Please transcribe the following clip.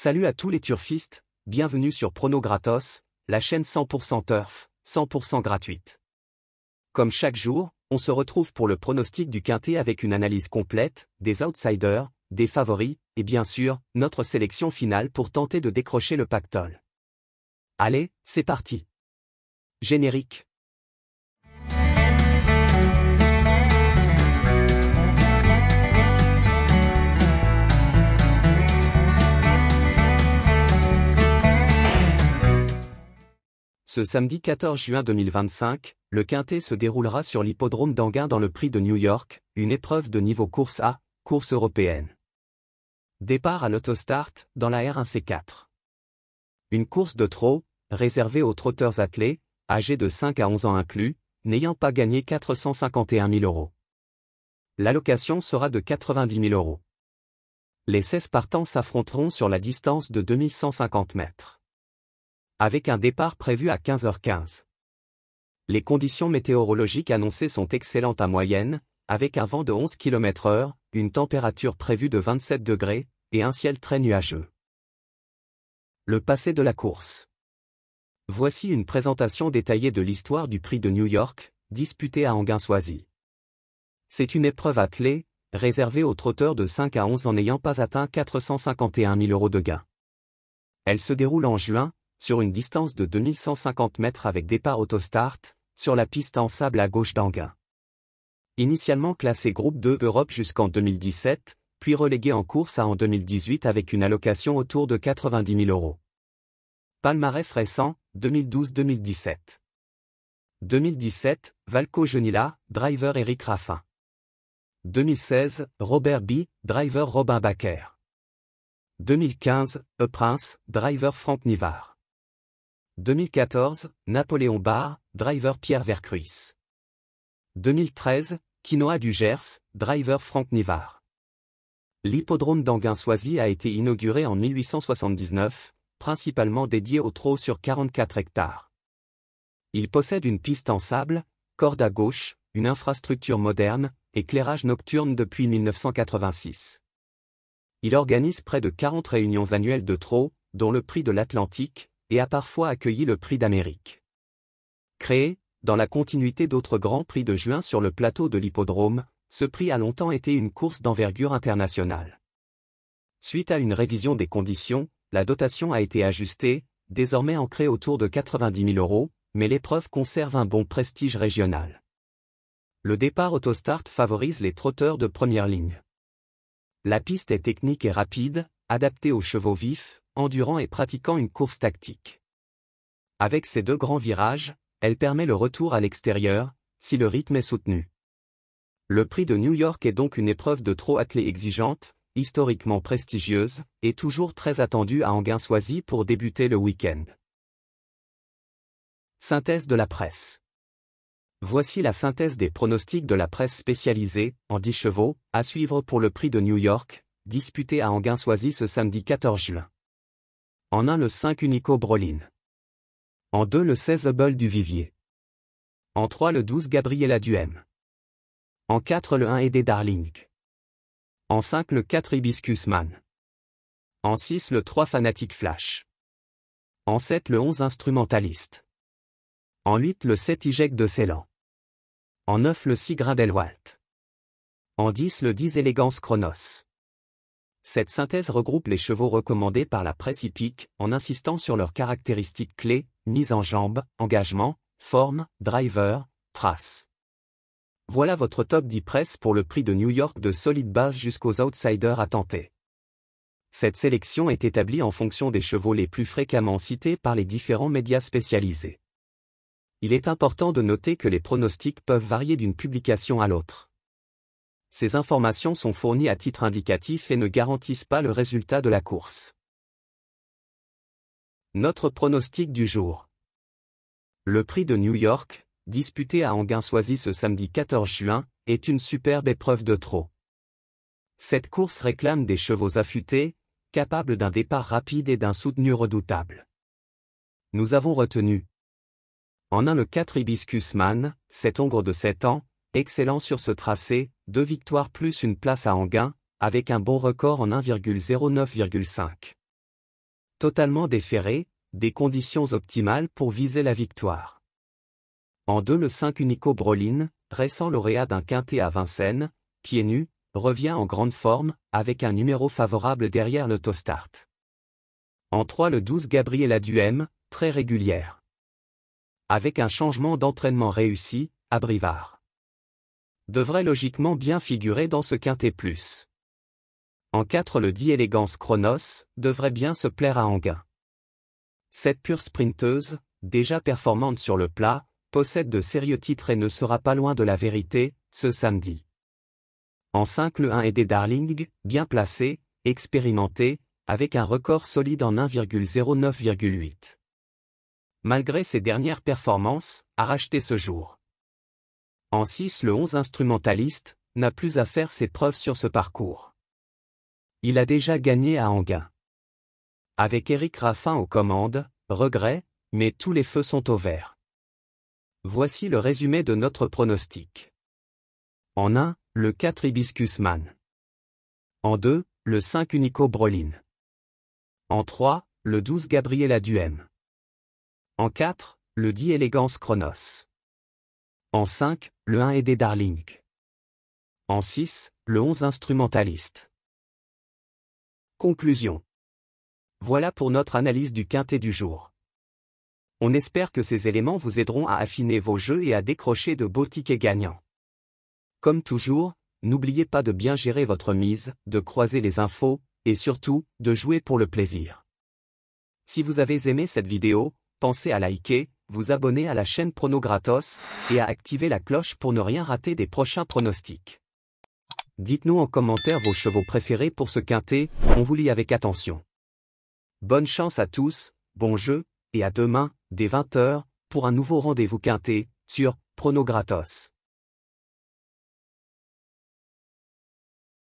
Salut à tous les turfistes, bienvenue sur Prono Gratos, la chaîne 100% turf, 100% gratuite. Comme chaque jour, on se retrouve pour le pronostic du quintet avec une analyse complète, des outsiders, des favoris, et bien sûr, notre sélection finale pour tenter de décrocher le pactole. Allez, c'est parti. Générique. Ce samedi 14 juin 2025, le quintet se déroulera sur l'hippodrome d'Anguin dans le Prix de New York, une épreuve de niveau course A, course européenne. Départ à l'autostart, dans la R1C4. Une course de trot, réservée aux trotteurs attelés, âgés de 5 à 11 ans inclus, n'ayant pas gagné 451 000 €. L'allocation sera de 90 000 €. Les 16 partants s'affronteront sur la distance de 2150 mètres. Avec un départ prévu à 15h15. Les conditions météorologiques annoncées sont excellentes à moyenne, avec un vent de 11 km/h, une température prévue de 27 degrés, et un ciel très nuageux. Le passé de la course. Voici une présentation détaillée de l'histoire du Prix de New York, disputé à Anguin-Soisy. C'est une épreuve attelée, réservée aux trotteurs de 5 à 11 ans n'ayant pas atteint 451 000 € de gain. Elle se déroule en juin, sur une distance de 2150 mètres avec départ autostart, sur la piste en sable à gauche d'Anguin. Initialement classé groupe 2 Europe jusqu'en 2017, puis relégué en course à en 2018 avec une allocation autour de 90 000 €. Palmarès récent, 2012-2017. 2017, Valco Genilla, driver Eric Raffin. 2016, Robert B., driver Robin Baker. 2015, E Prince, driver Franck Nivard. 2014, Napoléon Bar, driver Pierre Vercruis. 2013, Quinoa du Gers, driver Franck Nivard. L'hippodrome d'Anguin-Soisy a été inauguré en 1879, principalement dédié au trot sur 44 hectares. Il possède une piste en sable, corde à gauche, une infrastructure moderne, éclairage nocturne depuis 1986. Il organise près de 40 réunions annuelles de trot, dont le prix de l'Atlantique, et a parfois accueilli le prix d'Amérique. Créé, dans la continuité d'autres grands prix de juin sur le plateau de l'hippodrome, ce prix a longtemps été une course d'envergure internationale. Suite à une révision des conditions, la dotation a été ajustée, désormais ancrée autour de 90 000 €, mais l'épreuve conserve un bon prestige régional. Le départ autostart favorise les trotteurs de première ligne. La piste est technique et rapide, adaptée aux chevaux vifs, endurant et pratiquant une course tactique. Avec ses deux grands virages, elle permet le retour à l'extérieur, si le rythme est soutenu. Le Prix de New York est donc une épreuve de trot attelé exigeante, historiquement prestigieuse, et toujours très attendue à Anguin-Soisy pour débuter le week-end. Synthèse de la presse. Voici la synthèse des pronostics de la presse spécialisée, en 10 chevaux, à suivre pour le Prix de New York, disputé à Anguin-Soisy ce samedi 14 juin. En 1 le 5 Unico Brolin. En 2 le 16 Hubble du Vivier. En 3 le 12 Gabriela Duhem. En 4 le 1 Ede Darling. En 5 le 4 Hibiscus Man. En 6 le 3 Fanatic Flash. En 7 le 11 Instrumentaliste. En 8 le 7 Ijek de Ceylan. En 9 le 6 Grindelwald. En 10 le 10 Élégance Chronos. Cette synthèse regroupe les chevaux recommandés par la presse hippique en insistant sur leurs caractéristiques clés, mise en jambe, engagement, forme, driver, trace. Voilà votre top 10 presse pour le Prix de New York de solide base jusqu'aux outsiders à tenter. Cette sélection est établie en fonction des chevaux les plus fréquemment cités par les différents médias spécialisés. Il est important de noter que les pronostics peuvent varier d'une publication à l'autre. Ces informations sont fournies à titre indicatif et ne garantissent pas le résultat de la course. Notre pronostic du jour. Le Prix de New York, disputé à Anguin-Soisy ce samedi 14 juin, est une superbe épreuve de trot. Cette course réclame des chevaux affûtés, capables d'un départ rapide et d'un soutenu redoutable. Nous avons retenu. En 1 le 4 Hibiscus Man, cet hongre de 7 ans, excellent sur ce tracé, 2 victoires plus une place à Anguin, avec un bon record en 1,09,5. Totalement déferré, des conditions optimales pour viser la victoire. En 2 le 5 Unico Brolin, récent lauréat d'un quintet à Vincennes, pieds nus, revient en grande forme, avec un numéro favorable derrière l'autostart. En 3 le 12 Gabriela Duhem, très régulière. Avec un changement d'entraînement réussi, à Brivard. Devrait logiquement bien figurer dans ce quintet plus. En 4 le 10 Élégance Chronos, devrait bien se plaire à Anguin. Cette pure sprinteuse, déjà performante sur le plat, possède de sérieux titres et ne sera pas loin de la vérité, ce samedi. En 5 le 1 Aidé Darling, bien placé, expérimenté, avec un record solide en 1,09,8. Malgré ses dernières performances, a racheté ce jour. En 6 le 11 Instrumentaliste, n'a plus à faire ses preuves sur ce parcours. Il a déjà gagné à Anguin. Avec Éric Raffin aux commandes, regret, mais tous les feux sont au vert. Voici le résumé de notre pronostic. En 1, le 4 Hibiscus Man. En 2, le 5 Unico Brolin. En 3, le 12 Gabriela Duhem. En 4, le 10 Élégance Chronos. En 5, le 1 Aidé Darling. En 6, le 11 Instrumentaliste. Conclusion. Voilà pour notre analyse du quintet du jour. On espère que ces éléments vous aideront à affiner vos jeux et à décrocher de beaux tickets gagnants. Comme toujours, n'oubliez pas de bien gérer votre mise, de croiser les infos, et surtout, de jouer pour le plaisir. Si vous avez aimé cette vidéo, pensez à liker, vous abonner à la chaîne Prono Gratos, et à activer la cloche pour ne rien rater des prochains pronostics. Dites-nous en commentaire vos chevaux préférés pour ce quintet, on vous lit avec attention. Bonne chance à tous, bon jeu, et à demain, dès 20 h, pour un nouveau rendez-vous quintet, sur Prono Gratos.